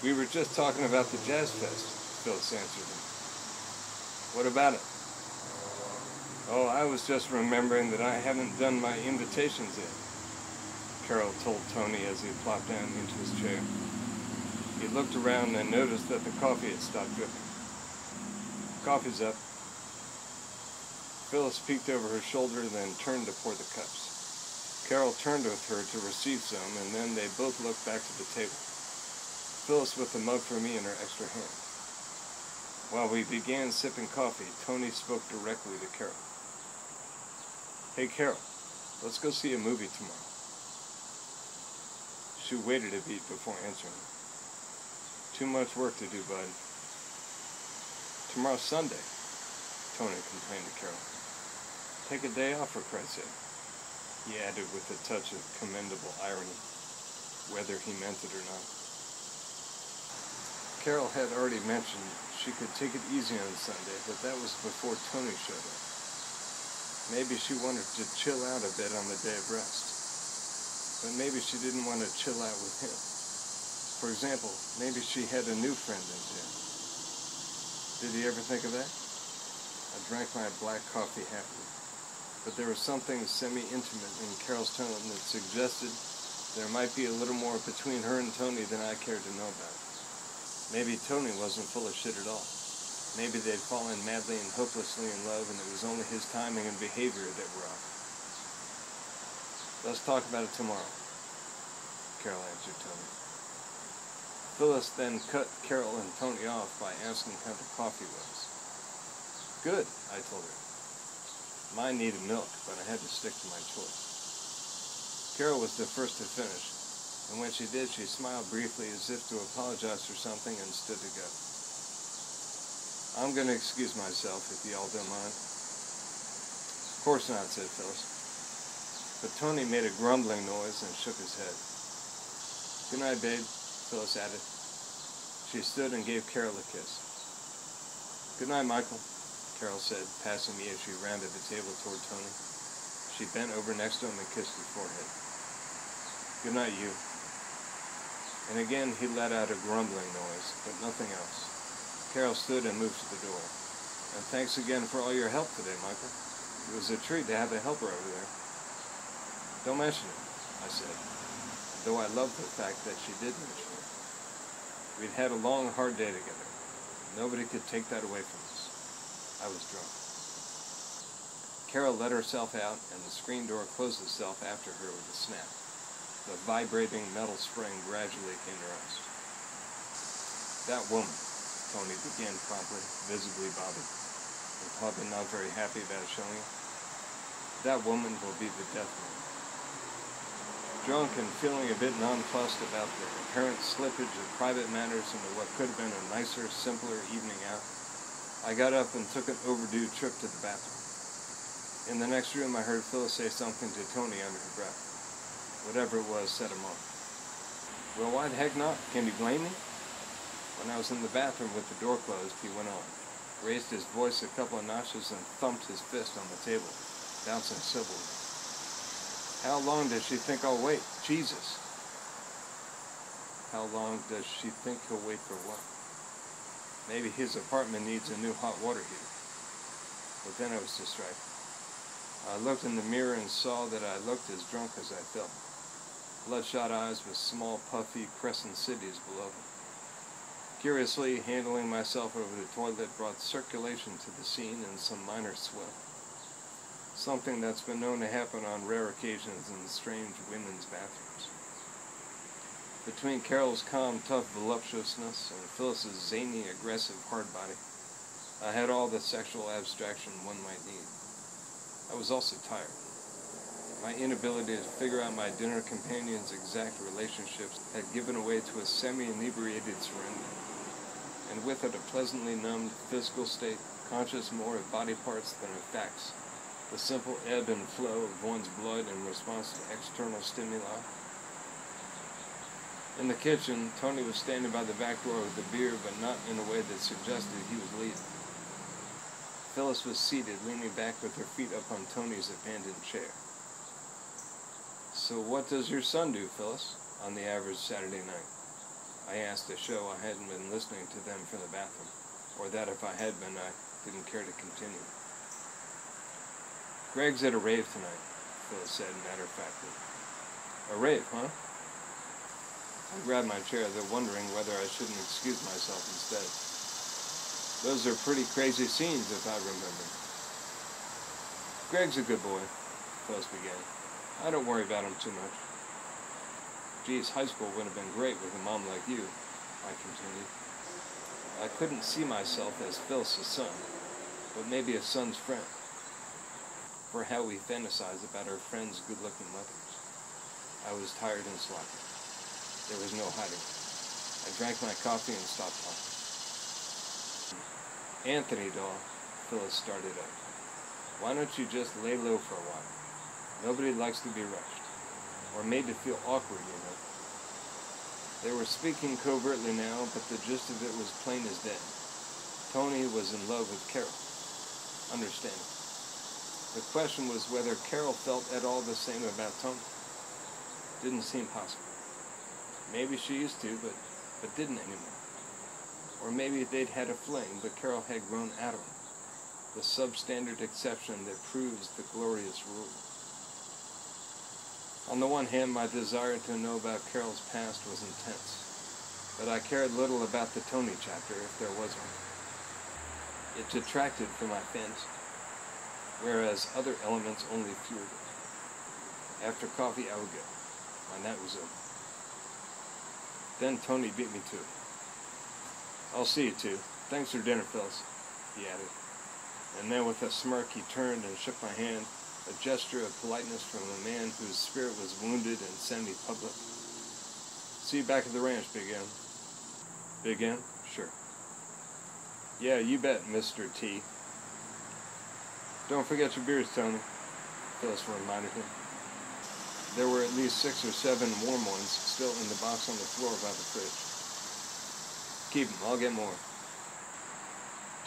We were just talking about the Jazz Fest, Phyllis answered him. What about it? Oh, I was just remembering that I haven't done my invitations yet, Carol told Tony as he plopped down into his chair. He looked around and noticed that the coffee had stopped dripping. Coffee's up. Phyllis peeked over her shoulder, then turned to pour the cups. Carol turned with her to receive some, and then they both looked back to the table. Phyllis with the mug for me in her extra hand. While we began sipping coffee, Tony spoke directly to Carol. Hey, Carol, let's go see a movie tomorrow. She waited a beat before answering. Too much work to do, bud. Tomorrow's Sunday, Tony complained to Carol. Take a day off, for Christ's sake, he added with a touch of commendable irony, whether he meant it or not. Carol had already mentioned she could take it easy on Sunday, but that was before Tony showed up. Maybe she wanted to chill out a bit on the day of rest, but maybe she didn't want to chill out with him. For example, maybe she had a new friend in jail. Did he ever think of that? I drank my black coffee happily, but there was something semi-intimate in Carol's tone that suggested there might be a little more between her and Tony than I cared to know about. Maybe Tony wasn't full of shit at all. Maybe they'd fallen madly and hopelessly in love, and it was only his timing and behavior that were off. Let's talk about it tomorrow, Carol answered Tony. Phyllis then cut Carol and Tony off by asking how the coffee was. Good, I told her. Mine needed milk, but I had to stick to my choice. Carol was the first to finish, and when she did, she smiled briefly as if to apologize for something and stood to go. I'm going to excuse myself, if y'all don't mind. Of course not, said Phyllis. But Tony made a grumbling noise and shook his head. Good night, babe, Phyllis added. She stood and gave Carol a kiss. Good night, Michael, Carol said, passing me as she rounded the table toward Tony. She bent over next to him and kissed his forehead. Good night, you. And again he let out a grumbling noise, but nothing else. Carol stood and moved to the door. And thanks again for all your help today, Michael. It was a treat to have a helper over there. Don't mention it, I said, though I loved the fact that she did mention it. We'd had a long, hard day together. Nobody could take that away from us. I was drunk. Carol let herself out, and the screen door closed itself after her with a snap. The vibrating metal spring gradually came to rest. That woman, Tony began promptly, visibly bothered, and probably not very happy about showing it. That woman will be the death of me. Drunk and feeling a bit nonplussed about the apparent slippage of private matters into what could have been a nicer, simpler evening out, I got up and took an overdue trip to the bathroom. In the next room, I heard Phyllis say something to Tony under her breath. Whatever it was set him off. Well, why the heck not? Can you blame me? When I was in the bathroom with the door closed, he went on, raised his voice a couple of notches, and thumped his fist on the table, bouncing civilly. How long does she think I'll wait? Jesus! How long does she think he'll wait for what? Maybe his apartment needs a new hot water heater. But then I was distracted. I looked in the mirror and saw that I looked as drunk as I felt. Bloodshot eyes with small, puffy crescent cities below them. Curiously, handling myself over the toilet brought circulation to the scene and some minor swell. Something that's been known to happen on rare occasions in strange women's bathrooms. Between Carol's calm, tough voluptuousness and Phyllis's zany, aggressive hard body, I had all the sexual abstraction one might need. I was also tired. My inability to figure out my dinner companion's exact relationships had given way to a semi-inebriated surrender, and with it a pleasantly numbed physical state, conscious more of body parts than of facts, the simple ebb and flow of one's blood in response to external stimuli. In the kitchen, Tony was standing by the back door with a beer, but not in a way that suggested he was leaving. Phyllis was seated, leaning back with her feet up on Tony's abandoned chair. So what does your son do, Phyllis, on the average Saturday night? I asked to show I hadn't been listening to them from the bathroom, or that if I had been, I didn't care to continue. Greg's at a rave tonight, Phyllis said matter-of-factly. A rave, huh? I grabbed my chair, though wondering whether I shouldn't excuse myself instead. Those are pretty crazy scenes, if I remember. Greg's a good boy, Phyllis began. I don't worry about him too much. Geez, high school would have been great with a mom like you, I continued. I couldn't see myself as Phyllis's son, but maybe a son's friend, for how we fantasize about our friends' good-looking mothers. I was tired and sloppy. There was no hiding it. I drank my coffee and stopped talking. Anthony, doll, Phyllis started up. Why don't you just lay low for a while? Nobody likes to be rushed, or made to feel awkward, you know. They were speaking covertly now, but the gist of it was plain as day. Tony was in love with Carol. Understandable. The question was whether Carol felt at all the same about Tony. Didn't seem possible. Maybe she used to, but didn't anymore. Or maybe they'd had a fling, but Carol had grown out of him. The substandard exception that proves the glorious rule. On the one hand, my desire to know about Carol's past was intense, but I cared little about the Tony chapter, if there was one. It detracted from my fantasy, whereas other elements only fueled it. After coffee, I would go. My night was over. Then Tony beat me to it. I'll see you two. Thanks for dinner, Phyllis, he added. And then with a smirk, he turned and shook my hand, a gesture of politeness from a man whose spirit was wounded and semi-public. See you back at the ranch, Big M. Big M? Sure. Yeah, you bet, Mr. T. Don't forget your beers, Tony, Phyllis reminded him. There were at least 6 or 7 warm ones still in the box on the floor by the fridge. Keep them, I'll get more.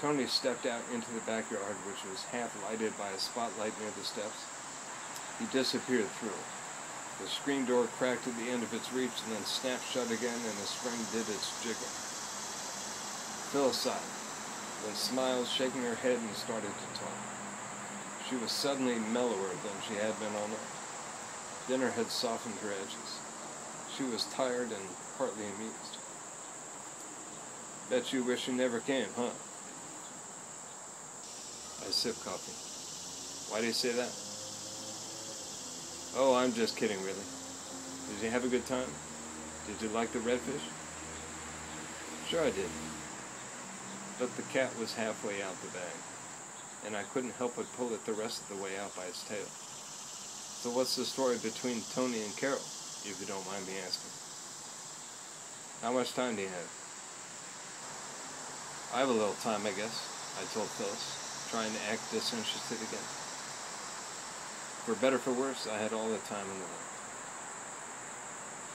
Tony stepped out into the backyard, which was half lighted by a spotlight near the steps. He disappeared through it. The screen door cracked at the end of its reach and then snapped shut again, and the spring did its jiggle. Phyllis sighed, then smiled, shaking her head, and started to talk. She was suddenly mellower than she had been all night. Dinner had softened her edges. She was tired and partly amused. Bet you wish you never came, huh? I sipped coffee. Why do you say that? Oh, I'm just kidding, really. Did you have a good time? Did you like the redfish? Sure I did. But the cat was halfway out the bag, and I couldn't help but pull it the rest of the way out by its tail. So what's the story between Tony and Carol, if you don't mind me asking? How much time do you have? I have a little time, I guess, I told Phyllis, trying to act disinterested again. For better or for worse, I had all the time in the world.